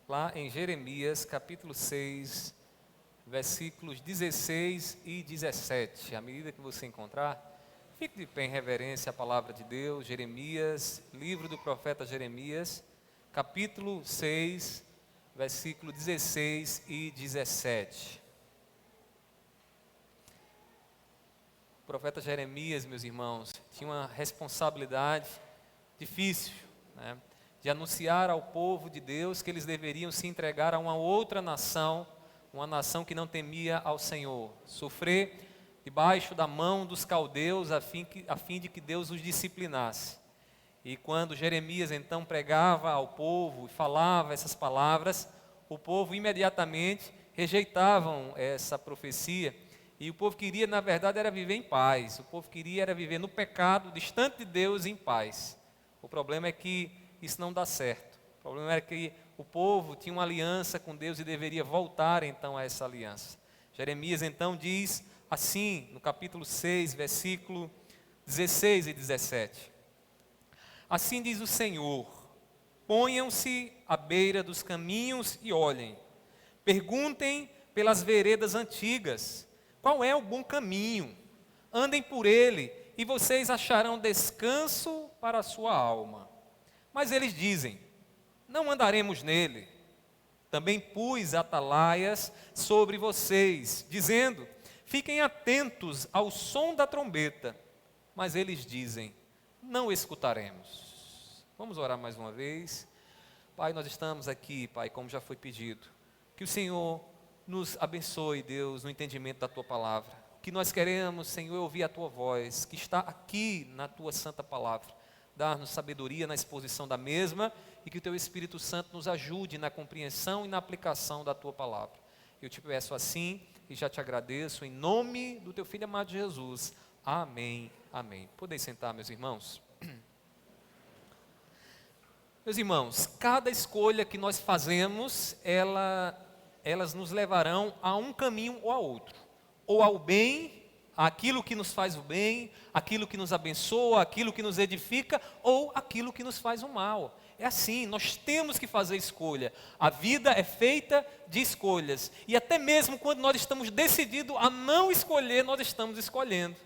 lá em Jeremias, capítulo 6, versículos 16 e 17. À medida que você encontrar, fique de pé em reverência à palavra de Deus. Jeremias, livro do profeta Jeremias, capítulo 6, versículo 16 e 17. O profeta Jeremias, meus irmãos, tinha uma responsabilidade difícil, né, de anunciar ao povo de Deus que eles deveriam se entregar a uma outra nação, uma nação que não temia ao Senhor, sofrer debaixo da mão dos caldeus a fim de que Deus os disciplinasse. E quando Jeremias então pregava ao povo e falava essas palavras, o povo imediatamente rejeitavam essa profecia. E o povo queria, na verdade, era viver em paz. O povo queria era viver no pecado, distante de Deus, em paz. O problema é que isso não dá certo. O problema é que o povo tinha uma aliança com Deus e deveria voltar então a essa aliança. Jeremias então diz assim, no capítulo 6, versículo 16 e 17. Assim diz o Senhor: ponham-se à beira dos caminhos e olhem. Perguntem pelas veredas antigas, qual é o bom caminho? Andem por ele e vocês acharão descanso para a sua alma. Mas eles dizem: não andaremos nele. Também pus atalaias sobre vocês, dizendo: fiquem atentos ao som da trombeta. Mas eles dizem: não escutaremos. Vamos orar mais uma vez. Pai, nós estamos aqui, Pai, como já foi pedido. Que o Senhor nos abençoe, Deus, no entendimento da Tua palavra. Que nós queremos, Senhor, ouvir a Tua voz, que está aqui na Tua santa palavra. Dar-nos sabedoria na exposição da mesma e que o Teu Espírito Santo nos ajude na compreensão e na aplicação da Tua palavra. Eu te peço assim e já te agradeço em nome do Teu Filho amado Jesus. Amém, amém. Podem sentar, meus irmãos. Meus irmãos, cada escolha que nós fazemos, elas nos levarão a um caminho ou a outro. Ou ao bem, aquilo que nos faz o bem, aquilo que nos abençoa, aquilo que nos edifica, ou aquilo que nos faz o mal. É assim, nós temos que fazer escolha. A vida é feita de escolhas. E até mesmo quando nós estamos decididos a não escolher, nós estamos escolhendo.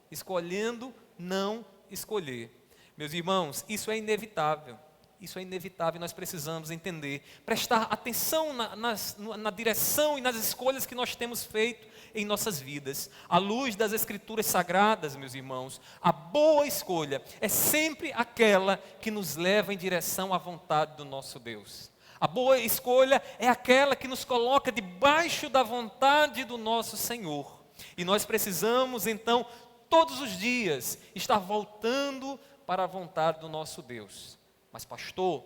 Escolhendo não escolher. Meus irmãos, isso é inevitável. Isso é inevitável e nós precisamos entender. Prestar atenção na direção e nas escolhas que nós temos feito em nossas vidas. À luz das Escrituras Sagradas, meus irmãos, a boa escolha é sempre aquela que nos leva em direção à vontade do nosso Deus. A boa escolha é aquela que nos coloca debaixo da vontade do nosso Senhor. E nós precisamos, então, todos os dias, estar voltando para a vontade do nosso Deus. Mas pastor,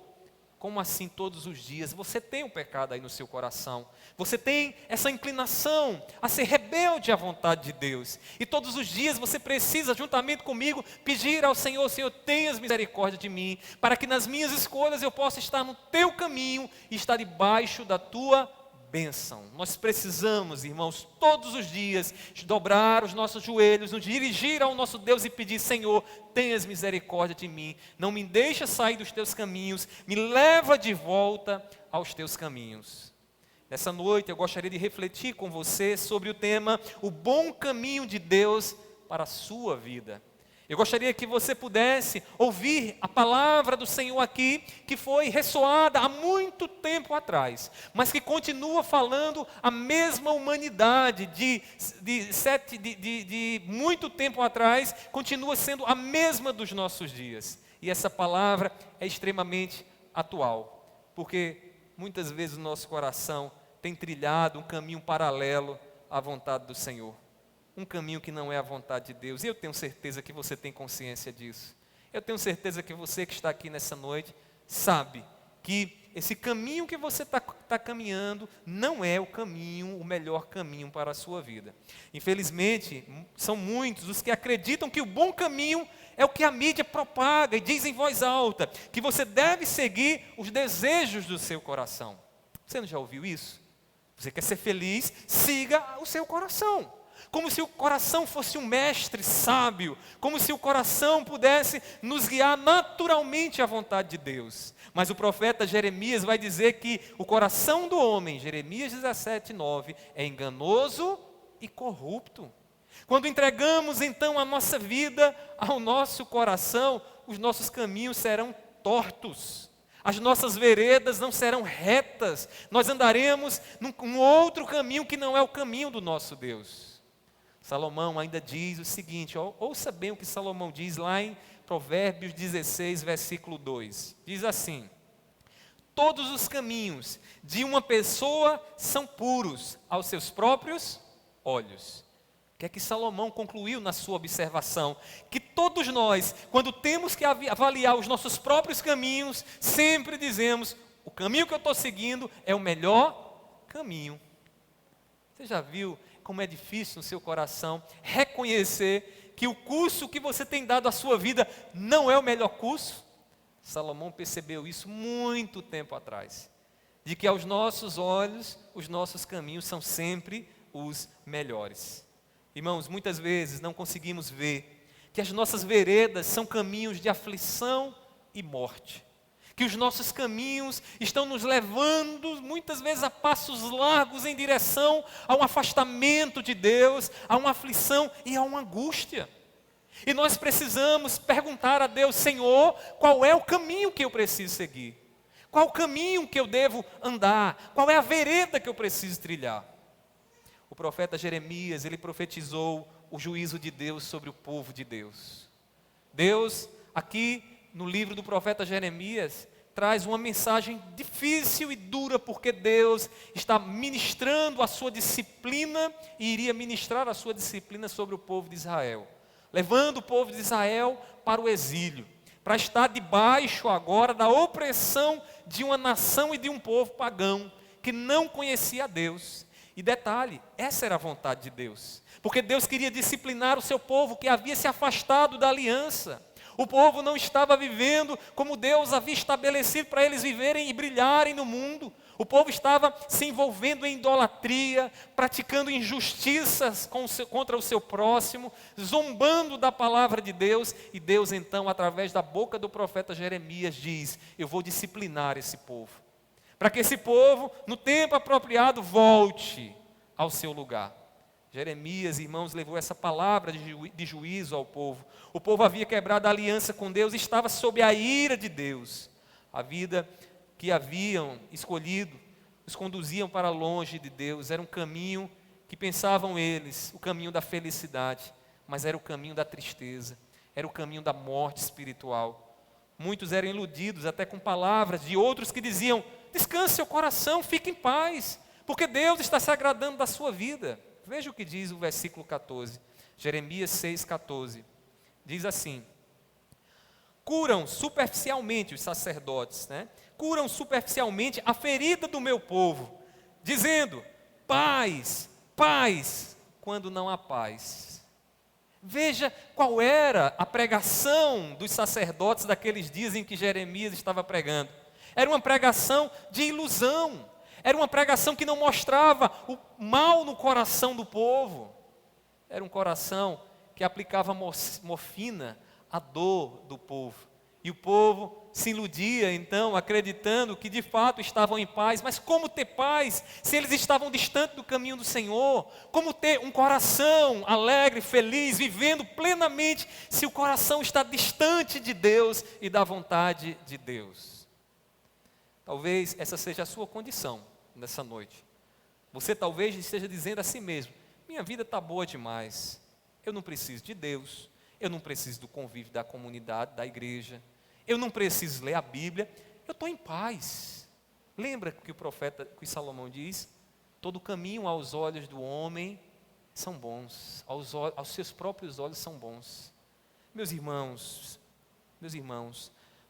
como assim todos os dias? Você tem um pecado aí no seu coração. Você tem essa inclinação a ser rebelde à vontade de Deus. E todos os dias você precisa, juntamente comigo, pedir ao Senhor: Senhor, tenhas misericórdia de mim, para que nas minhas escolhas eu possa estar no teu caminho e estar debaixo da tua bênção. Nós precisamos, irmãos, todos os dias, dobrar os nossos joelhos, nos dirigir ao nosso Deus e pedir: Senhor, tenhas misericórdia de mim, não me deixa sair dos teus caminhos, me leva de volta aos teus caminhos. Nessa noite eu gostaria de refletir com você sobre o tema: o bom caminho de Deus para a sua vida. Eu gostaria que você pudesse ouvir a palavra do Senhor aqui, que foi ressoada há muito tempo atrás, mas que continua falando a mesma humanidade de muito tempo atrás, continua sendo a mesma dos nossos dias. E essa palavra é extremamente atual, porque muitas vezes o nosso coração tem trilhado um caminho paralelo à vontade do Senhor. Um caminho que não é a vontade de Deus. E eu tenho certeza que você tem consciência disso. Eu tenho certeza que você que está aqui nessa noite sabe que esse caminho que você está caminhando não é o caminho, o melhor caminho para a sua vida. Infelizmente, são muitos os que acreditam que o bom caminho é o que a mídia propaga e diz em voz alta, que você deve seguir os desejos do seu coração. Você não já ouviu isso? Você quer ser feliz? Siga o seu coração. como se o coração fosse um mestre sábio, como se o coração pudesse nos guiar naturalmente à vontade de Deus. Mas o profeta Jeremias vai dizer que o coração do homem, Jeremias 17:9, é enganoso e corrupto. Quando entregamos então a nossa vida ao nosso coração, os nossos caminhos serão tortos, as nossas veredas não serão retas, nós andaremos num outro caminho que não é o caminho do nosso Deus. Salomão ainda diz o seguinte, ouça bem o que Salomão diz lá em Provérbios 16, versículo 2. Diz assim: todos os caminhos de uma pessoa são puros aos seus próprios olhos. O que é que Salomão concluiu na sua observação? Que todos nós, quando temos que avaliar os nossos próprios caminhos, sempre dizemos, o caminho que eu estou seguindo é o melhor caminho. Você já viu como é difícil no seu coração reconhecer que o curso que você tem dado à sua vida não é o melhor curso? Salomão percebeu isso muito tempo atrás, de que aos nossos olhos, os nossos caminhos são sempre os melhores. Irmãos, muitas vezes não conseguimos ver que as nossas veredas são caminhos de aflição e morte, que os nossos caminhos estão nos levando muitas vezes a passos largos em direção a um afastamento de Deus, a uma aflição e a uma angústia. E nós precisamos perguntar a Deus: Senhor, qual é o caminho que eu preciso seguir? Qual o caminho que eu devo andar? Qual é a vereda que eu preciso trilhar? O profeta Jeremias, ele profetizou o juízo de Deus sobre o povo de Deus. Deus, aqui no livro do profeta Jeremias, traz uma mensagem difícil e dura, porque Deus está ministrando a sua disciplina e iria ministrar a sua disciplina sobre o povo de Israel, levando o povo de Israel para o exílio, para estar debaixo agora da opressão de uma nação e de um povo pagão, que não conhecia a Deus. E detalhe, essa era a vontade de Deus, porque Deus queria disciplinar o seu povo que havia se afastado da aliança. O povo não estava vivendo como Deus havia estabelecido para eles viverem e brilharem no mundo. O povo estava se envolvendo em idolatria, praticando injustiças contra o seu próximo, zombando da palavra de Deus. E Deus então, através da boca do profeta Jeremias, diz: eu vou disciplinar esse povo, para que esse povo, no tempo apropriado, volte ao seu lugar. Jeremias, irmãos, levou essa palavra de juízo ao povo. O povo havia quebrado a aliança com Deus e estava sob a ira de Deus. A vida que haviam escolhido os conduziam para longe de Deus. Era um caminho que pensavam eles, o caminho da felicidade, mas era o caminho da tristeza, era o caminho da morte espiritual. Muitos eram iludidos até com palavras de outros que diziam: descanse seu coração, fique em paz, porque Deus está se agradando da sua vida. Veja o que diz o versículo 14, Jeremias 6,14. Diz assim: curam superficialmente os sacerdotes, curam superficialmente a ferida do meu povo, dizendo: paz, paz, quando não há paz. Veja qual era a pregação dos sacerdotes daqueles dias em que Jeremias estava pregando. Era uma pregação de ilusão. Era uma pregação que não mostrava o mal no coração do povo. Era um coração que aplicava morfina à dor do povo. E o povo se iludia então, acreditando que de fato estavam em paz. Mas como ter paz se eles estavam distantes do caminho do Senhor? Como ter um coração alegre, feliz, vivendo plenamente, se o coração está distante de Deus e da vontade de Deus? Talvez essa seja a sua condição nessa noite. Você talvez esteja dizendo a si mesmo: minha vida está boa demais, eu não preciso de Deus, eu não preciso do convívio da comunidade, da igreja, eu não preciso ler a Bíblia, eu estou em paz. Lembra que o profeta, que Salomão diz: todo caminho aos olhos do homem são bons, aos seus próprios olhos são bons. Meus irmãos,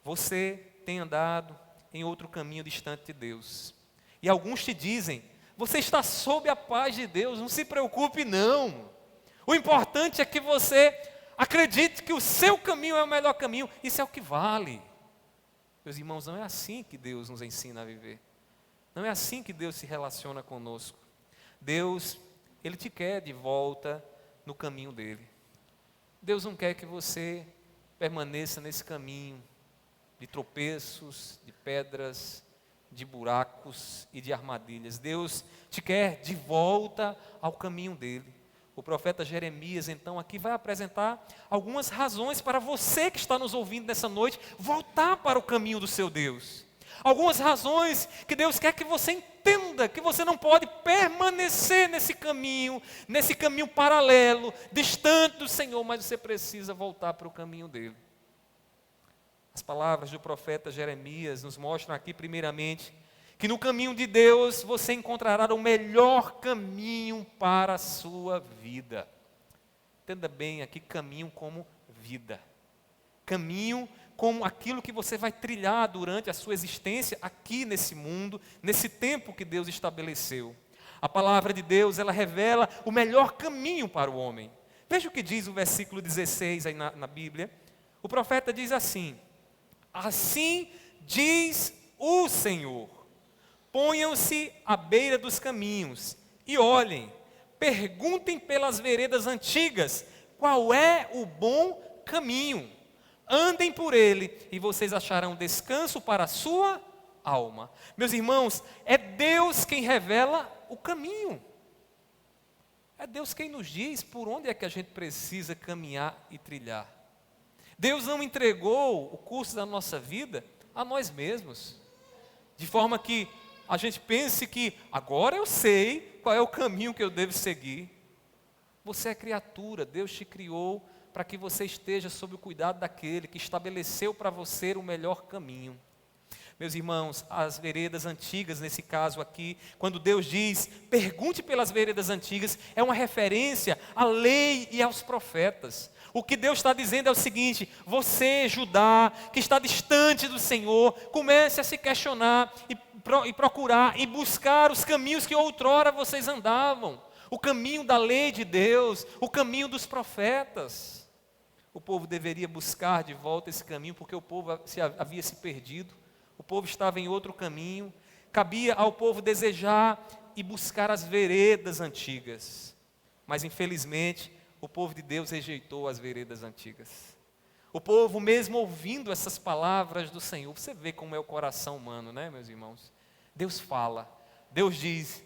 você tem andado em outro caminho distante de Deus. E alguns te dizem: você está sob a paz de Deus, não se preocupe não. O importante é que você acredite que o seu caminho é o melhor caminho, isso é o que vale. Meus irmãos, não é assim que Deus nos ensina a viver. Não é assim que Deus se relaciona conosco. Deus, Ele te quer de volta no caminho dele. Deus não quer que você permaneça nesse caminho de tropeços, de pedras, de buracos e de armadilhas. Deus te quer de volta ao caminho dele. O profeta Jeremias, então, aqui vai apresentar algumas razões para você que está nos ouvindo nessa noite voltar para o caminho do seu Deus. Algumas razões que Deus quer que você entenda que você não pode permanecer nesse caminho paralelo, distante do Senhor, mas você precisa voltar para o caminho dele. As palavras do profeta Jeremias nos mostram aqui, primeiramente, que no caminho de Deus você encontrará o melhor caminho para a sua vida. Entenda bem aqui, caminho como vida. Caminho como aquilo que você vai trilhar durante a sua existência aqui nesse mundo, nesse tempo que Deus estabeleceu. A palavra de Deus, ela revela o melhor caminho para o homem. Veja o que diz o versículo 16 aí na Bíblia. O profeta diz assim: assim diz o Senhor, ponham-se à beira dos caminhos e olhem, perguntem pelas veredas antigas, qual é o bom caminho. Andem por ele e vocês acharão descanso para a sua alma. Meus irmãos, é Deus quem revela o caminho. É Deus quem nos diz por onde é que a gente precisa caminhar e trilhar. Deus não entregou o curso da nossa vida a nós mesmos, de forma que a gente pense que agora eu sei qual é o caminho que eu devo seguir. Você é criatura, Deus te criou para que você esteja sob o cuidado daquele que estabeleceu para você o melhor caminho. Meus irmãos, as veredas antigas, nesse caso aqui, quando Deus diz, pergunte pelas veredas antigas, é uma referência à lei e aos profetas. O que Deus está dizendo é o seguinte: você, Judá, que está distante do Senhor, comece a se questionar e procurar e buscar os caminhos que outrora vocês andavam. O caminho da lei de Deus, o caminho dos profetas. O povo deveria buscar de volta esse caminho, porque o povo havia se perdido. O povo estava em outro caminho. Cabia ao povo desejar e buscar as veredas antigas. Mas, infelizmente, o povo de Deus rejeitou as veredas antigas. O povo, mesmo ouvindo essas palavras do Senhor, você vê como é o coração humano, né, meus irmãos? Deus fala, Deus diz,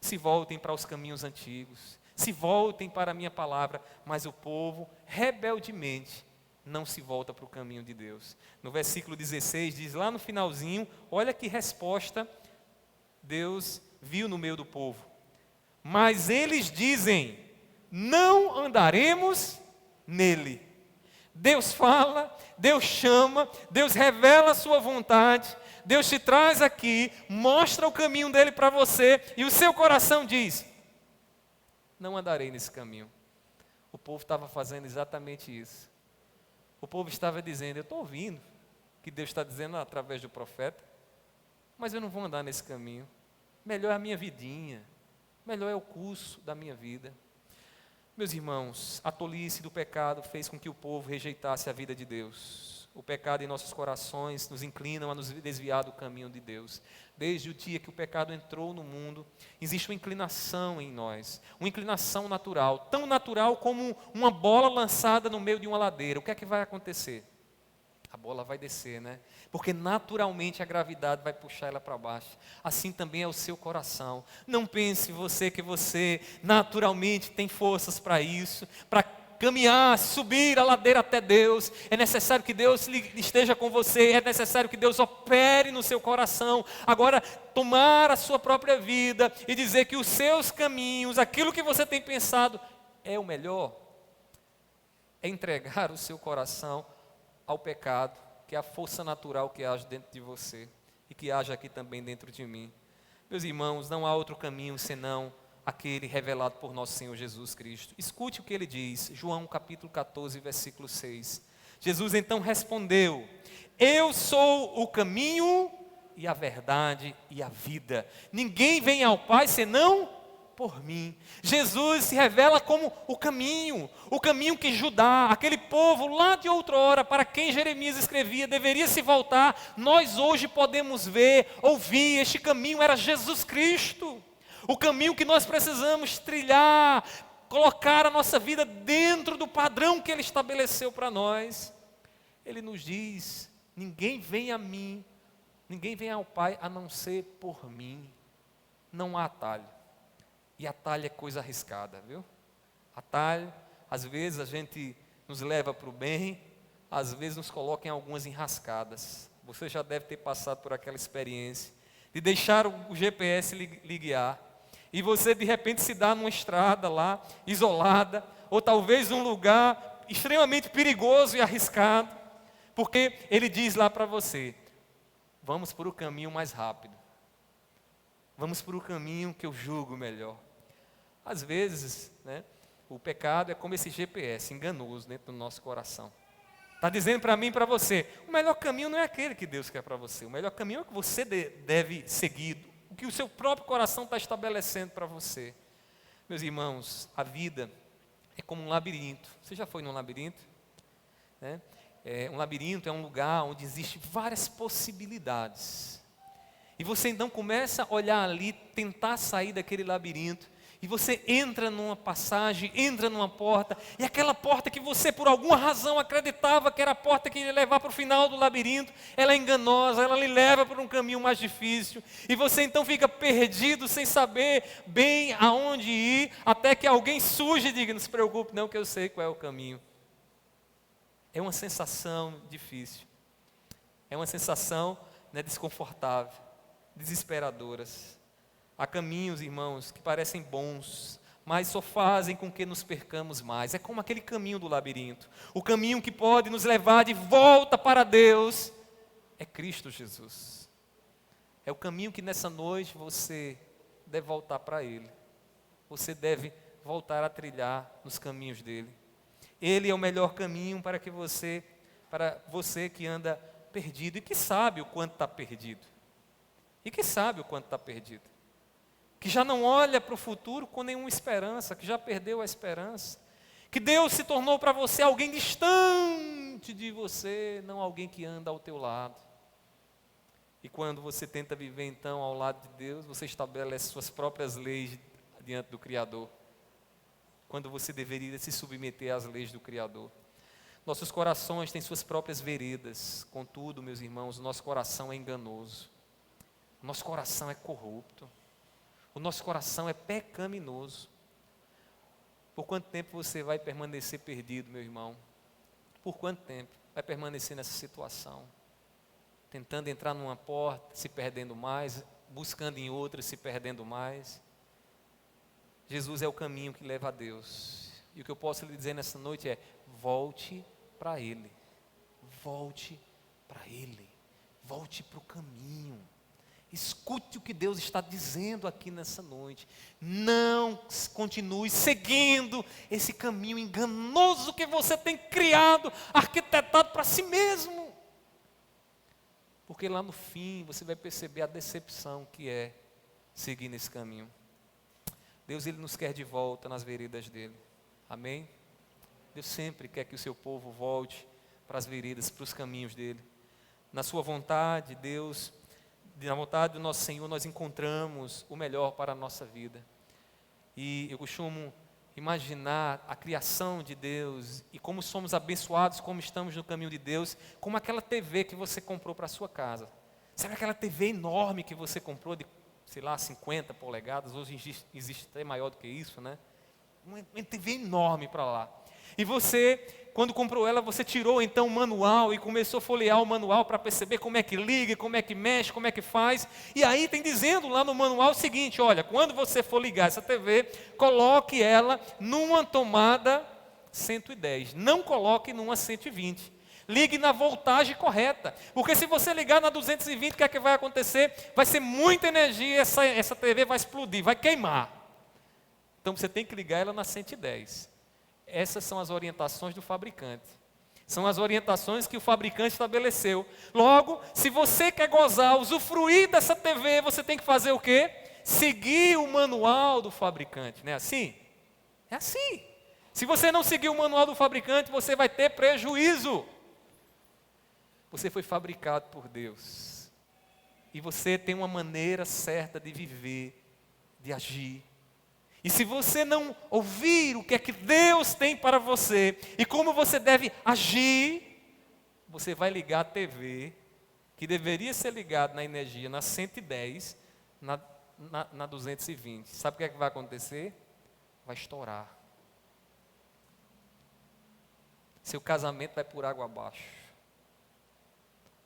se voltem para os caminhos antigos, se voltem para a minha palavra, mas o povo, rebeldemente, não se volta para o caminho de Deus. No versículo 16, diz lá no finalzinho, olha que resposta Deus viu no meio do povo. Mas eles dizem, não andaremos nele. Deus fala, Deus chama, Deus revela a sua vontade, Deus te traz aqui, mostra o caminho dele para você, e o seu coração diz, não andarei nesse caminho. O povo estava fazendo exatamente isso. O povo estava dizendo, eu estou ouvindo que Deus está dizendo através do profeta, mas eu não vou andar nesse caminho. Melhor é a minha vidinha, melhor é o curso da minha vida. Meus irmãos, a tolice do pecado fez com que o povo rejeitasse a vida de Deus. O pecado em nossos corações nos inclinam a nos desviar do caminho de Deus. Desde o dia que o pecado entrou no mundo, existe uma inclinação em nós, uma inclinação natural, tão natural como uma bola lançada no meio de uma ladeira. O que é que vai acontecer? A bola vai descer, né? Porque naturalmente a gravidade vai puxar ela para baixo. Assim também é o seu coração. Não pense você que você naturalmente tem forças para isso, para caminhar, subir a ladeira até Deus. É necessário que Deus esteja com você, é necessário que Deus opere no seu coração. Agora, tomar a sua própria vida e dizer que os seus caminhos, aquilo que você tem pensado, é o melhor, é entregar o seu coração ao pecado, que é a força natural que age dentro de você e que age aqui também dentro de mim. Meus irmãos, não há outro caminho senão aquele revelado por nosso Senhor Jesus Cristo. Escute o que ele diz, João capítulo 14, versículo 6. Jesus então respondeu, eu sou o caminho e a verdade e a vida. Ninguém vem ao Pai senão por mim. Jesus se revela como o caminho que Judá, aquele povo lá de outrora, para quem Jeremias escrevia, deveria se voltar. Nós hoje podemos ver, ouvir, este caminho era Jesus Cristo. o caminho que nós precisamos trilhar, colocar a nossa vida dentro do padrão que Ele estabeleceu para nós. Ele nos diz: ninguém vem a mim, ninguém vem ao Pai a não ser por mim. Não há atalho. E atalho é coisa arriscada, viu? Atalho, às vezes a gente nos leva para o bem, às vezes nos coloca em algumas enrascadas. Você já deve ter passado por aquela experiência de deixar o GPS lhe guiar, e você de repente se dá numa estrada lá, isolada, ou talvez num lugar extremamente perigoso e arriscado, porque ele diz lá para você: vamos por o caminho mais rápido, vamos por o caminho que eu julgo melhor. Às vezes, né, o pecado é como esse GPS enganoso dentro do nosso coração. Está dizendo para mim e para você: o melhor caminho não é aquele que Deus quer para você, o melhor caminho é o que você deve seguir, o que o seu próprio coração está estabelecendo para você. Meus irmãos, a vida é como um labirinto. Você já foi num labirinto? Né? Um labirinto é um lugar onde existem várias possibilidades. E você então começa a olhar ali, tentar sair daquele labirinto. E você entra numa passagem, entra numa porta, e aquela porta que você por alguma razão acreditava que era a porta que ia levar para o final do labirinto, ela é enganosa, ela lhe leva para um caminho mais difícil, e você então fica perdido, sem saber bem aonde ir, até que alguém surge e diga: não se preocupe não, que eu sei qual é o caminho. É uma sensação difícil, é uma sensação, né, desconfortável, desesperadoras. Há caminhos, irmãos, que parecem bons, mas só fazem com que nos percamos mais. É como aquele caminho do labirinto. O caminho que pode nos levar de volta para Deus é Cristo Jesus. É o caminho que nessa noite você deve voltar para Ele. Você deve voltar a trilhar nos caminhos dEle. Ele é o melhor caminho para você que anda perdido e que sabe o quanto está perdido. Que já não olha para o futuro com nenhuma esperança, que já perdeu a esperança, que Deus se tornou para você alguém distante de você, não alguém que anda ao teu lado. E quando você tenta viver então ao lado de Deus, você estabelece suas próprias leis diante do Criador, quando você deveria se submeter às leis do Criador. Nossos corações têm suas próprias veredas, contudo, meus irmãos, o nosso coração é enganoso, o nosso coração é corrupto. O nosso coração é pecaminoso. Por quanto tempo você vai permanecer perdido, meu irmão? Por quanto tempo vai permanecer nessa situação? Tentando entrar numa porta, se perdendo mais, buscando em outra, se perdendo mais. Jesus é o caminho que leva a Deus. E o que eu posso lhe dizer nessa noite é: volte para Ele. Volte para Ele. Volte para o caminho. Escute o que Deus está dizendo aqui nessa noite. Não continue seguindo esse caminho enganoso que você tem criado, arquitetado para si mesmo. Porque lá no fim você vai perceber a decepção que é seguir nesse caminho. Deus, Ele nos quer de volta nas veredas dEle. Amém? Deus sempre quer que o seu povo volte para as veredas, para os caminhos dEle. Na sua vontade, Deus... Na vontade do nosso Senhor, nós encontramos o melhor para a nossa vida. E eu costumo imaginar a criação de Deus e como somos abençoados, como estamos no caminho de Deus, como aquela TV que você comprou para a sua casa. Sabe aquela TV enorme que você comprou de, 50 polegadas, hoje existe até maior do que isso, né? Uma TV enorme para lá. E você, quando comprou ela, você tirou então o manual e começou a folhear o manual para perceber como é que liga, como é que mexe, como é que faz. E aí tem dizendo lá no manual o seguinte: olha, quando você for ligar essa TV, coloque ela numa tomada 110, não coloque numa 120. Ligue na voltagem correta, porque se você ligar na 220, o que é que vai acontecer? Vai ser muita energia, essa TV vai explodir, vai queimar. Então você tem que ligar ela na 110. Essas são as orientações do fabricante. São as orientações que o fabricante estabeleceu. Logo, se você quer gozar, usufruir dessa TV, você tem que fazer o quê? Seguir o manual do fabricante. Não é assim? É assim. Se você não seguir o manual do fabricante, você vai ter prejuízo. Você foi fabricado por Deus. E você tem uma maneira certa de viver, de agir. E se você não ouvir o que é que Deus tem para você e como você deve agir, você vai ligar a TV, que deveria ser ligada na energia, na 110, na 220. Sabe o que é que vai acontecer? Vai estourar. Seu casamento vai por água abaixo.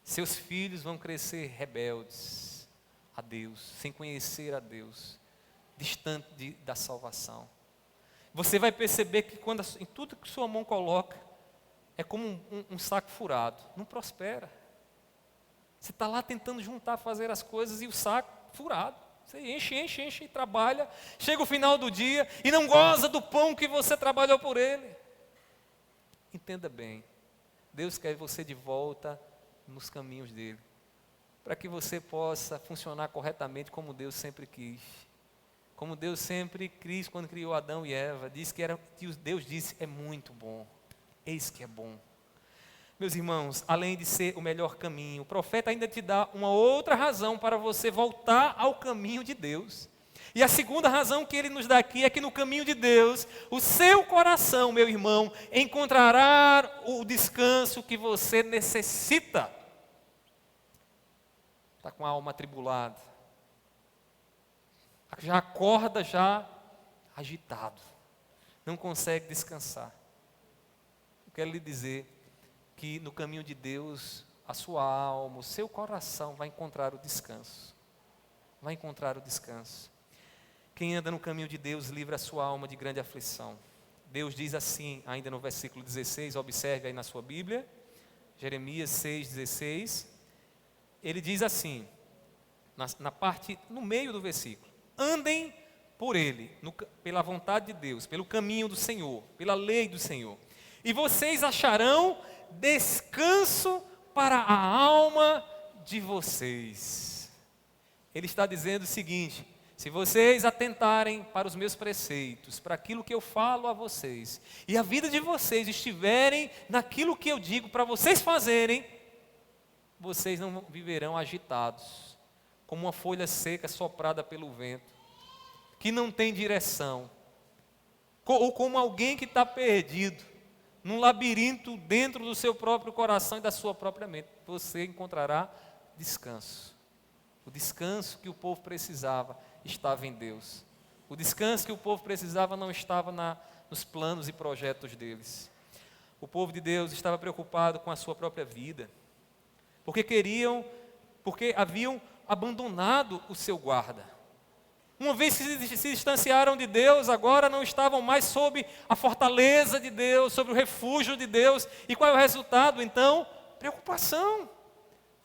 Seus filhos vão crescer rebeldes a Deus, sem conhecer a Deus, distante da salvação. Você vai perceber que em tudo que sua mão coloca, é como um saco furado, não prospera. Você está lá tentando juntar, fazer as coisas e o saco furado. Você enche e trabalha, chega o final do dia e não goza do pão que você trabalhou por ele. Entenda bem, Deus quer você de volta nos caminhos dele, para que você possa funcionar corretamente como Deus sempre quis. Como Deus sempre quis quando criou Adão e Eva, Deus disse, é muito bom, eis que é bom. Meus irmãos, além de ser o melhor caminho, o profeta ainda te dá uma outra razão para você voltar ao caminho de Deus. E a segunda razão que ele nos dá aqui é que no caminho de Deus, o seu coração, meu irmão, encontrará o descanso que você necessita. Está com a alma atribulada, já acorda agitado, não consegue descansar. Eu quero lhe dizer que no caminho de Deus, a sua alma, o seu coração vai encontrar o descanso. Vai encontrar o descanso. Quem anda no caminho de Deus livra a sua alma de grande aflição. Deus diz assim, ainda no versículo 16, observe aí na sua Bíblia, Jeremias 6,16, ele diz assim, no meio do versículo, andem por ele, pela vontade de Deus, pelo caminho do Senhor, pela lei do Senhor, e vocês acharão descanso para a alma de vocês. Ele está dizendo o seguinte, se vocês atentarem para os meus preceitos, para aquilo que eu falo a vocês, e a vida de vocês estiverem naquilo que eu digo para vocês fazerem, vocês não viverão agitados, como uma folha seca soprada pelo vento, que não tem direção, ou como alguém que está perdido, num labirinto dentro do seu próprio coração e da sua própria mente. Você encontrará descanso. O descanso que o povo precisava estava em Deus. O descanso que o povo precisava não estava nos planos e projetos deles. O povo de Deus estava preocupado com a sua própria vida, porque haviam abandonado o seu guarda. Uma vez que se distanciaram de Deus, agora não estavam mais sob a fortaleza de Deus, sobre o refúgio de Deus. E qual é o resultado, então? Preocupação,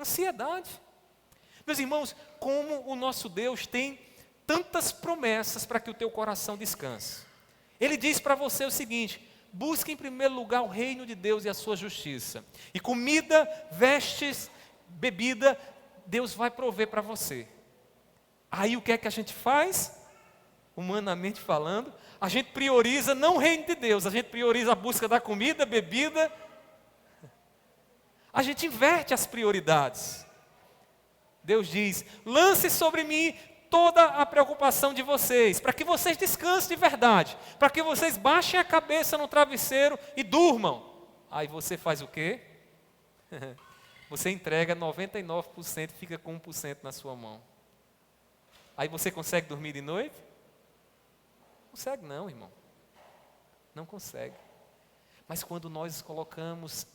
ansiedade. Meus irmãos, como o nosso Deus tem tantas promessas para que o teu coração descanse. Ele diz para você o seguinte: busque em primeiro lugar o reino de Deus e a sua justiça. E comida, vestes, bebida, Deus vai prover para você. Aí o que é que a gente faz? Humanamente falando, a gente prioriza não o reino de Deus, a gente prioriza a busca da comida, bebida. A gente inverte as prioridades. Deus diz: lance sobre mim toda a preocupação de vocês, para que vocês descansem de verdade, para que vocês baixem a cabeça no travesseiro e durmam. Aí você faz o quê? Você entrega 99% e fica com 1% na sua mão. Aí você consegue dormir de noite? Não consegue não, irmão. Não consegue. Mas quando nós colocamos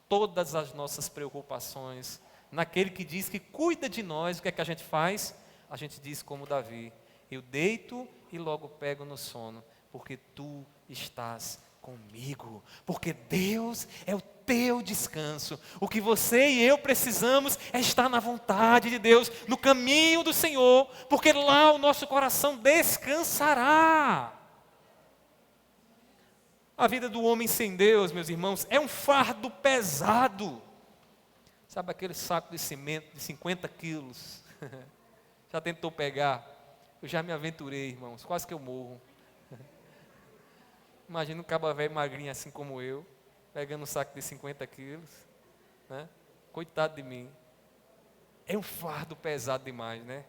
todas as nossas preocupações naquele que diz que cuida de nós, o que é que a gente faz? A gente diz como Davi: eu deito e logo pego no sono, porque tu estás comigo, porque Deus é o teu descanso. O que você e eu precisamos é estar na vontade de Deus, no caminho do Senhor, porque lá o nosso coração descansará. A vida do homem sem Deus, meus irmãos, é um fardo pesado. Sabe aquele saco de cimento de 50 quilos? Já tentou pegar? Eu já me aventurei, irmãos, quase que eu morro. Imagina um caba velho magrinho assim como eu, pegando um saco de 50 quilos, né? Coitado de mim. É um fardo pesado demais, né?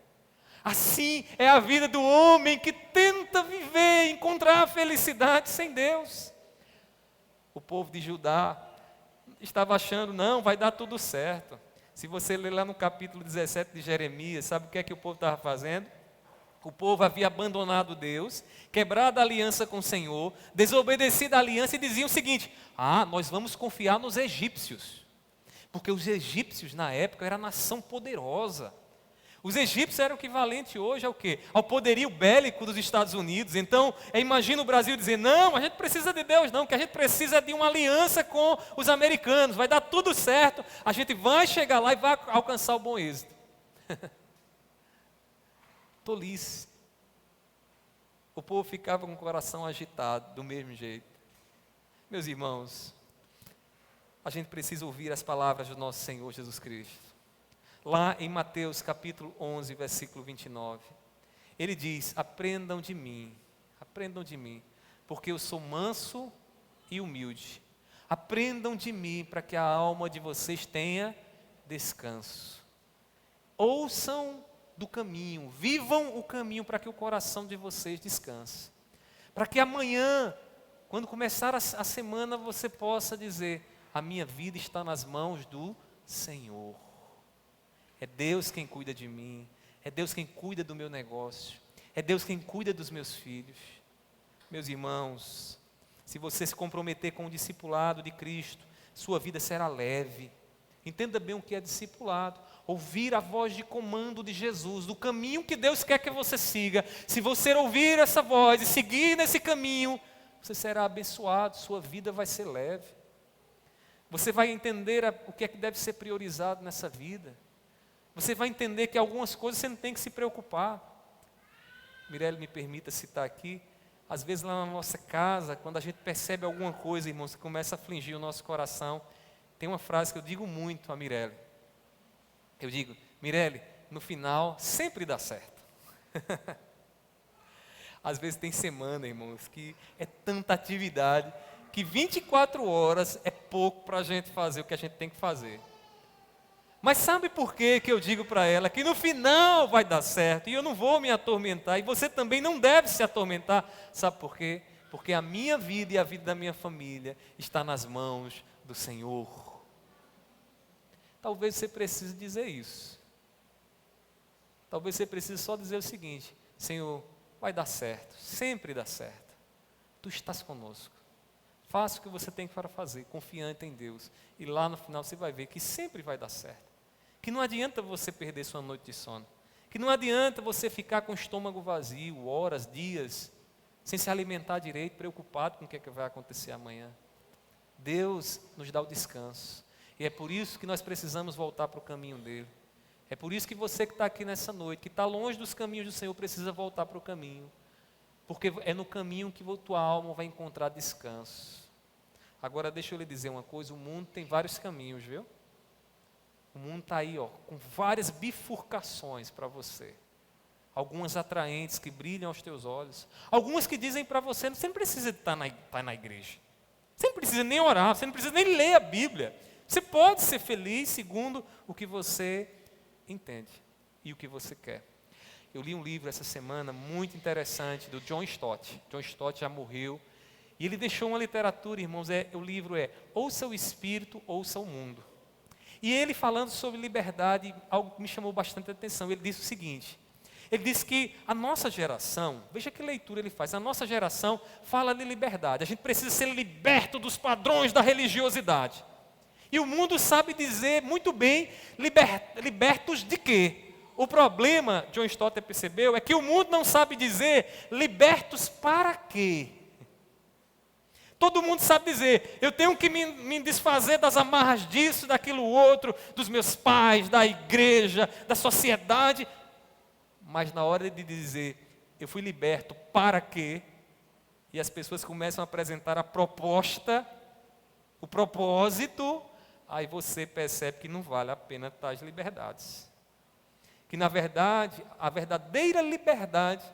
Assim é a vida do homem que tenta viver, encontrar a felicidade sem Deus. O povo de Judá estava achando, não, vai dar tudo certo. Se você ler lá no capítulo 17 de Jeremias, sabe o que é que o povo estava fazendo? O povo havia abandonado Deus, quebrado a aliança com o Senhor, desobedecido a aliança e diziam o seguinte: nós vamos confiar nos egípcios. Porque os egípcios na época eram nação poderosa. Os egípcios eram equivalente hoje ao quê? Ao poderio bélico dos Estados Unidos. Então, imagina o Brasil dizer, não, a gente precisa de Deus não, que a gente precisa de uma aliança com os americanos, vai dar tudo certo, a gente vai chegar lá e vai alcançar o bom êxito. Tolice. O povo ficava com o coração agitado, do mesmo jeito. Meus irmãos, a gente precisa ouvir as palavras do nosso Senhor Jesus Cristo. Lá em Mateus capítulo 11, versículo 29, ele diz, aprendam de mim, porque eu sou manso e humilde. Aprendam de mim para que a alma de vocês tenha descanso. Ouçam do caminho, vivam o caminho para que o coração de vocês descanse. Para que amanhã, quando começar a semana, você possa dizer, a minha vida está nas mãos do Senhor. É Deus quem cuida de mim, é Deus quem cuida do meu negócio, é Deus quem cuida dos meus filhos. Meus irmãos, se você se comprometer com o discipulado de Cristo, sua vida será leve. Entenda bem o que é discipulado. Ouvir a voz de comando de Jesus, do caminho que Deus quer que você siga. Se você ouvir essa voz e seguir nesse caminho, você será abençoado, sua vida vai ser leve. Você vai entender o que é que deve ser priorizado nessa vida. Você vai entender que algumas coisas você não tem que se preocupar. Mirelle, me permita citar aqui, às vezes lá na nossa casa, quando a gente percebe alguma coisa, irmãos, que começa a afligir o nosso coração, tem uma frase que eu digo muito a Mirelle. Eu digo, Mirelle, no final sempre dá certo. Às vezes tem semana, irmãos, que é tanta atividade, que 24 horas é pouco para a gente fazer o que a gente tem que fazer. Mas sabe por que eu digo para ela que no final vai dar certo e eu não vou me atormentar e você também não deve se atormentar? Sabe por quê? Porque a minha vida e a vida da minha família está nas mãos do Senhor. Talvez você precise dizer isso. Talvez você precise só dizer o seguinte: Senhor, vai dar certo, sempre dá certo. Tu estás conosco. Faça o que você tem para fazer, confiante em Deus. E lá no final você vai ver que sempre vai dar certo. Que não adianta você perder sua noite de sono. Que não adianta você ficar com o estômago vazio, horas, dias, sem se alimentar direito, preocupado com o que vai acontecer amanhã. Deus nos dá o descanso. E é por isso que nós precisamos voltar para o caminho dele. É por isso que você que está aqui nessa noite, que está longe dos caminhos do Senhor, precisa voltar para o caminho. Porque é no caminho que a tua alma vai encontrar descanso. Agora deixa eu lhe dizer uma coisa, o mundo tem vários caminhos, viu? O mundo está aí, com várias bifurcações para você. Algumas atraentes que brilham aos teus olhos. Algumas que dizem para você, você não precisa estar na igreja. Você não precisa nem orar, você não precisa nem ler a Bíblia. Você pode ser feliz segundo o que você entende e o que você quer. Eu li um livro essa semana muito interessante do John Stott. John Stott já morreu. E ele deixou uma literatura, irmãos, o livro é Ouça o Espírito, Ouça o Mundo. E ele falando sobre liberdade, algo que me chamou bastante atenção. Ele disse o seguinte, ele disse que a nossa geração, veja que leitura ele faz, a nossa geração fala de liberdade. A gente precisa ser liberto dos padrões da religiosidade. E o mundo sabe dizer muito bem, libertos de quê? O problema, John Stott percebeu, é que o mundo não sabe dizer libertos para quê? Todo mundo sabe dizer, eu tenho que me desfazer das amarras disso, daquilo outro, dos meus pais, da igreja, da sociedade. Mas na hora de dizer, eu fui liberto para quê? E as pessoas começam a apresentar a proposta, o propósito, aí você percebe que não vale a pena tais liberdades. Que na verdade, a verdadeira liberdade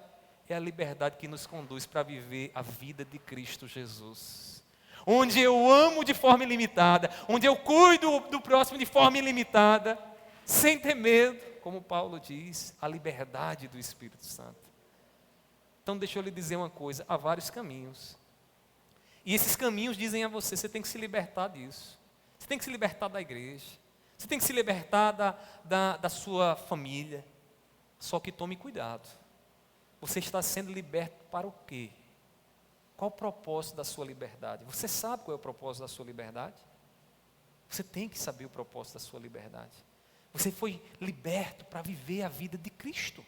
é a liberdade que nos conduz para viver a vida de Cristo Jesus. Onde eu amo de forma ilimitada, onde eu cuido do próximo de forma ilimitada, sem ter medo, como Paulo diz, a liberdade do Espírito Santo. Então deixa eu lhe dizer uma coisa, há vários caminhos. E esses caminhos dizem a você, você tem que se libertar disso. Você tem que se libertar da igreja. Você tem que se libertar da sua família. Só que tome cuidado. Você está sendo liberto para o quê? Qual o propósito da sua liberdade? Você sabe qual é o propósito da sua liberdade? Você tem que saber o propósito da sua liberdade. Você foi liberto para viver a vida de Cristo.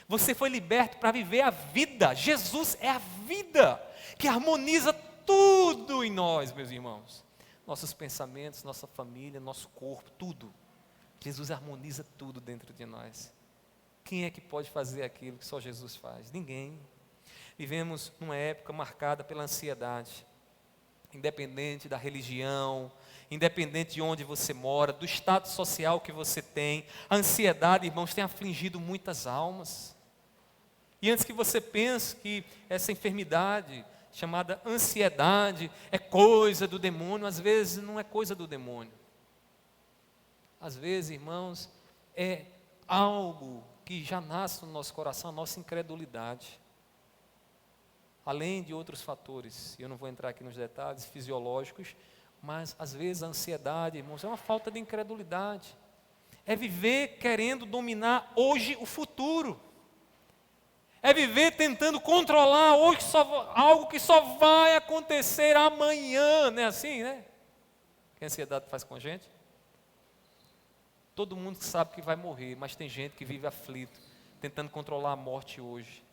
Você foi liberto para viver a vida. Jesus é a vida que harmoniza tudo em nós, meus irmãos. Nossos pensamentos, nossa família, nosso corpo, tudo. Jesus harmoniza tudo dentro de nós. Quem é que pode fazer aquilo que só Jesus faz? Ninguém. Vivemos numa época marcada pela ansiedade. Independente da religião, independente de onde você mora, do status social que você tem, a ansiedade, irmãos, tem afligido muitas almas. E antes que você pense que essa enfermidade chamada ansiedade é coisa do demônio, às vezes não é coisa do demônio. Às vezes, irmãos, é algo que já nasce no nosso coração, a nossa incredulidade. Além de outros fatores, eu não vou entrar aqui nos detalhes fisiológicos, mas às vezes a ansiedade, irmãos, é uma falta de incredulidade. É viver querendo dominar hoje o futuro. É viver tentando controlar hoje algo que só vai acontecer amanhã, não é assim, né? O que a ansiedade faz com a gente? Todo mundo sabe que vai morrer, mas tem gente que vive aflito, tentando controlar a morte hoje.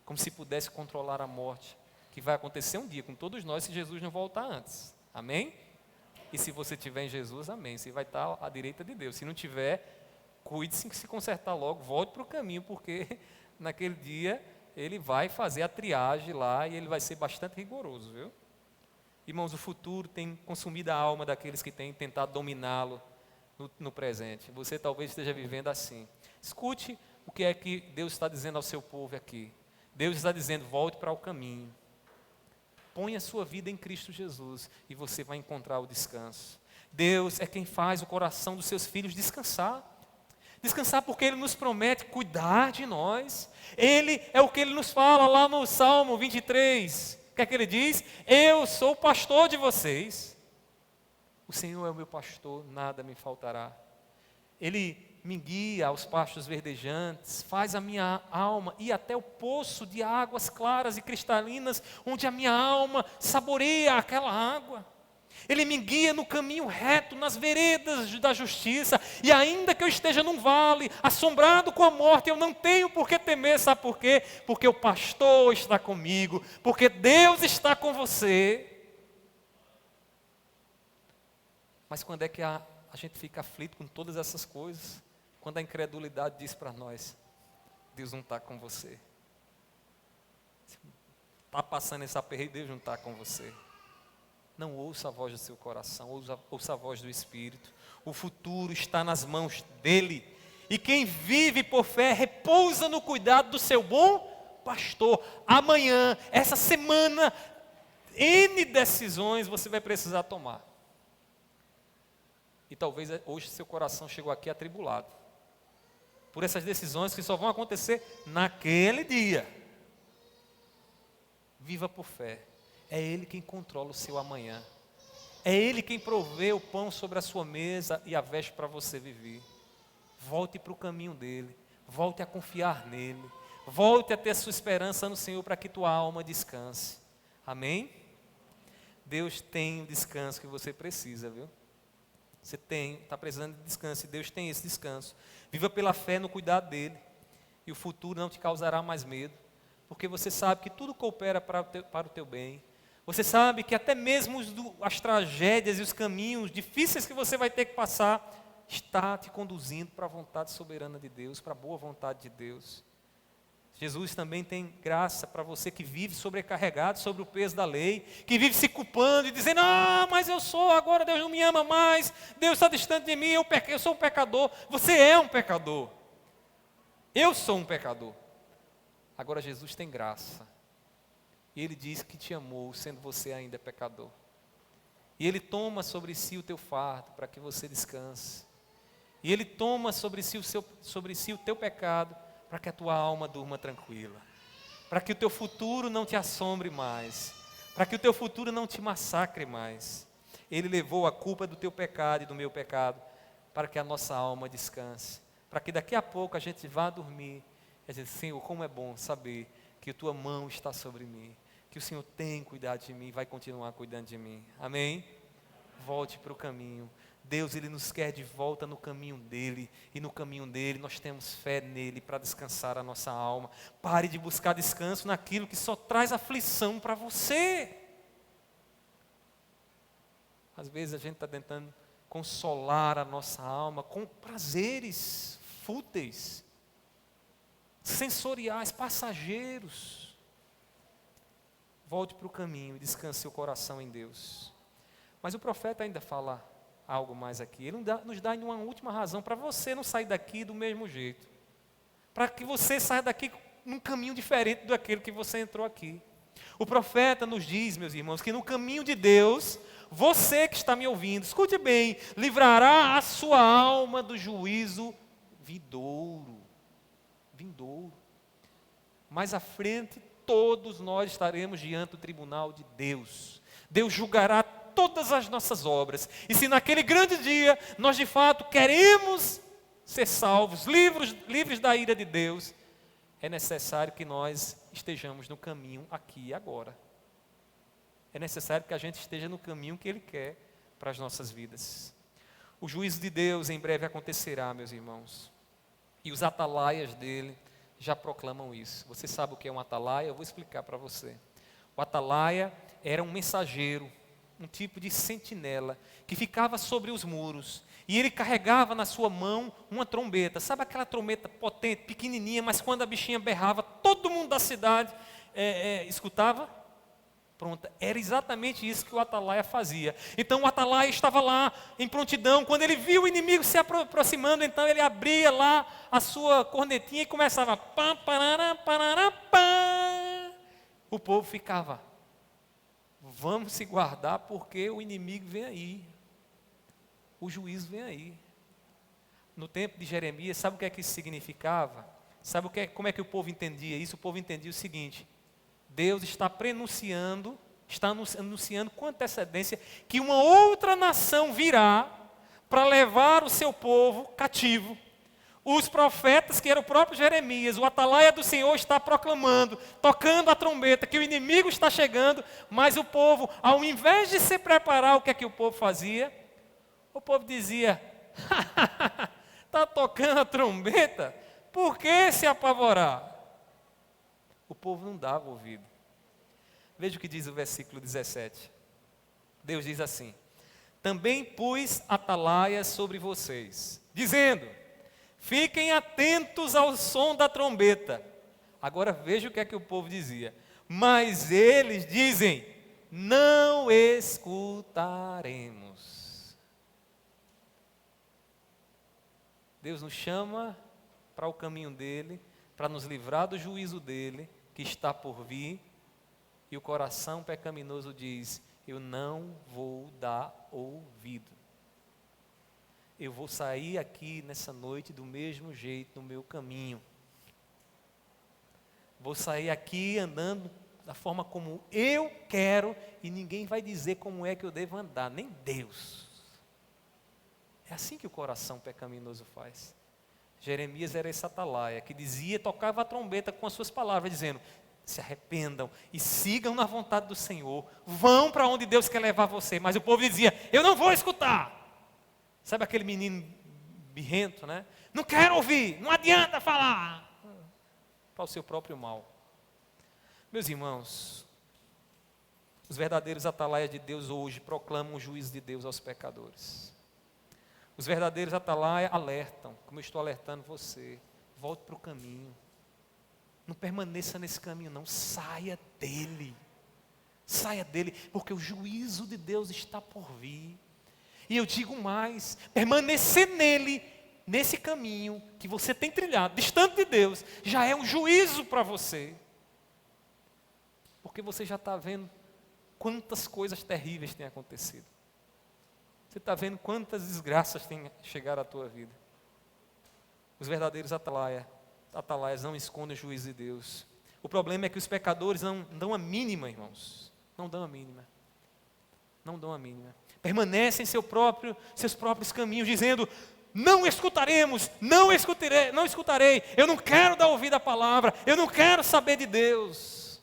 Como se pudesse controlar a morte, que vai acontecer um dia com todos nós se Jesus não voltar antes. Amém? E se você tiver em Jesus, amém. Você vai estar à direita de Deus. Se não tiver, cuide-se de se consertar logo, volte para o caminho, porque naquele dia ele vai fazer a triagem lá e ele vai ser bastante rigoroso, viu? Irmãos, o futuro tem consumido a alma daqueles que têm tentado dominá-lo no presente. Você talvez esteja vivendo assim. Escute o que é que Deus está dizendo ao seu povo aqui. Deus está dizendo, volte para o caminho. Ponha a sua vida em Cristo Jesus e você vai encontrar o descanso. Deus é quem faz o coração dos seus filhos descansar. Descansar porque Ele nos promete cuidar de nós. Ele é o que Ele nos fala lá no Salmo 23. O que é que Ele diz? Eu sou o pastor de vocês. O Senhor é o meu pastor, nada me faltará. Ele me guia aos pastos verdejantes, faz a minha alma ir até o poço de águas claras e cristalinas, onde a minha alma saboreia aquela água. Ele me guia no caminho reto, nas veredas da justiça, e ainda que eu esteja num vale, assombrado com a morte, eu não tenho por que temer, sabe por quê? Porque o pastor está comigo, porque Deus está com você. Mas quando é que a gente fica aflito com todas essas coisas? Quando a incredulidade diz para nós, Deus não está com você. Está passando esse aperreio, Deus não está com você. Não ouça a voz do seu coração, ouça a voz do Espírito. O futuro está nas mãos dEle. E quem vive por fé, repousa no cuidado do seu bom pastor. Amanhã, essa semana, N decisões você vai precisar tomar. E talvez hoje seu coração chegou aqui atribulado por essas decisões que só vão acontecer naquele dia. Viva por fé. É Ele quem controla o seu amanhã. É Ele quem provê o pão sobre a sua mesa e a veste para você viver. Volte para o caminho dEle. Volte a confiar nele. Volte a ter a sua esperança no Senhor para que tua alma descanse. Amém? Deus tem o descanso que você precisa, viu? Você está precisando de descanso e Deus tem esse descanso. Viva pela fé no cuidado dEle e o futuro não te causará mais medo, porque você sabe que tudo coopera para o teu bem. Você sabe que até mesmo as tragédias e os caminhos difíceis que você vai ter que passar está te conduzindo para a vontade soberana de Deus, para a boa vontade de Deus. Jesus também tem graça para você que vive sobrecarregado sobre o peso da lei, que vive se culpando e dizendo, mas eu sou, agora Deus não me ama mais, Deus está distante de mim, eu sou um pecador. Você é um pecador. Eu sou um pecador. Agora Jesus tem graça. E Ele diz que te amou, sendo você ainda pecador. E Ele toma sobre si o teu fardo para que você descanse. E Ele toma sobre si o teu pecado, para que a tua alma durma tranquila, para que o teu futuro não te assombre mais, para que o teu futuro não te massacre mais. Ele levou a culpa do teu pecado e do meu pecado, para que a nossa alma descanse, para que daqui a pouco a gente vá dormir e dizer: Senhor, como é bom saber que a tua mão está sobre mim, que o Senhor tem cuidado de mim e vai continuar cuidando de mim. Amém? Volte para o caminho. Deus, Ele nos quer de volta no caminho dEle, e no caminho dEle nós temos fé nele para descansar a nossa alma. Pare de buscar descanso naquilo que só traz aflição para você. Às vezes a gente está tentando consolar a nossa alma com prazeres fúteis, sensoriais, passageiros. Volte para o caminho e descanse seu coração em Deus. Mas o profeta ainda fala algo mais aqui. Ele nos dá uma última razão para você não sair daqui do mesmo jeito, para que você saia daqui num caminho diferente daquele que você entrou aqui. O profeta nos diz, meus irmãos, que no caminho de Deus, você que está me ouvindo, escute bem, livrará a sua alma do juízo vindouro. Mais à frente, todos nós estaremos diante do tribunal de Deus. Deus julgará todas as nossas obras. E se naquele grande dia nós de fato queremos ser salvos, livres da ira de Deus, é necessário que nós estejamos no caminho aqui e agora. É necessário que a gente esteja no caminho que Ele quer para as nossas vidas. O juízo de Deus em breve acontecerá, meus irmãos. E os atalaias dele já proclamam isso. Você sabe o que é um atalaia? Eu vou explicar para você. O atalaia era um mensageiro, um tipo de sentinela, que ficava sobre os muros, e ele carregava na sua mão uma trombeta. Sabe aquela trombeta potente, pequenininha, mas quando a bichinha berrava, todo mundo da cidade escutava? Pronto, era exatamente isso que o atalaia fazia. Então o atalaia estava lá em prontidão. Quando ele viu o inimigo se aproximando, então ele abria lá a sua cornetinha e começava pá, parará, parará, pá. O povo ficava: vamos se guardar porque o inimigo vem aí, o juízo vem aí. No tempo de Jeremias, sabe o que é que isso significava? Sabe como é que o povo entendia isso? O povo entendia o seguinte: Deus está prenunciando, está anunciando com antecedência que uma outra nação virá para levar o seu povo cativo. Os profetas, que era o próprio Jeremias, o atalaia do Senhor, está proclamando, tocando a trombeta, que o inimigo está chegando, mas o povo, ao invés de se preparar, o que é que o povo fazia? O povo dizia: está tocando a trombeta, por que se apavorar? O povo não dava ouvido. Veja o que diz o versículo 17. Deus diz assim: também pus atalaias sobre vocês, dizendo: fiquem atentos ao som da trombeta. Agora veja o que é que o povo dizia. Mas eles dizem: não escutaremos. Deus nos chama para o caminho dele, para nos livrar do juízo dele, que está por vir, e o coração pecaminoso diz: eu não vou dar ouvido. Eu vou sair aqui nessa noite do mesmo jeito, no meu caminho. Vou sair aqui andando da forma como eu quero, e ninguém vai dizer como é que eu devo andar, nem Deus. É assim que o coração pecaminoso faz. Jeremias era esse atalaia que dizia, tocava a trombeta com as suas palavras, dizendo: se arrependam e sigam na vontade do Senhor, vão para onde Deus quer levar você. Mas o povo dizia: eu não vou escutar. Sabe aquele menino birrento, né? Não quero ouvir, não adianta falar. Para o seu próprio mal. Meus irmãos, os verdadeiros atalaias de Deus hoje proclamam o juízo de Deus aos pecadores. Os verdadeiros atalaias alertam, como eu estou alertando você: volte para o caminho. Não permaneça nesse caminho, não. Saia dele. Saia dele, porque o juízo de Deus está por vir. E eu digo mais: permanecer nele, nesse caminho que você tem trilhado, distante de Deus, já é um juízo para você. Porque você já está vendo quantas coisas terríveis têm acontecido. Você está vendo quantas desgraças têm chegado à tua vida. Os verdadeiros atalaias não escondem o juízo de Deus. O problema é que os pecadores não dão a mínima, irmãos. Não dão a mínima. Não dão a mínima. Permanecem em seus próprios caminhos, dizendo: não escutaremos, não escutarei, eu não quero dar ouvido à palavra, eu não quero saber de Deus.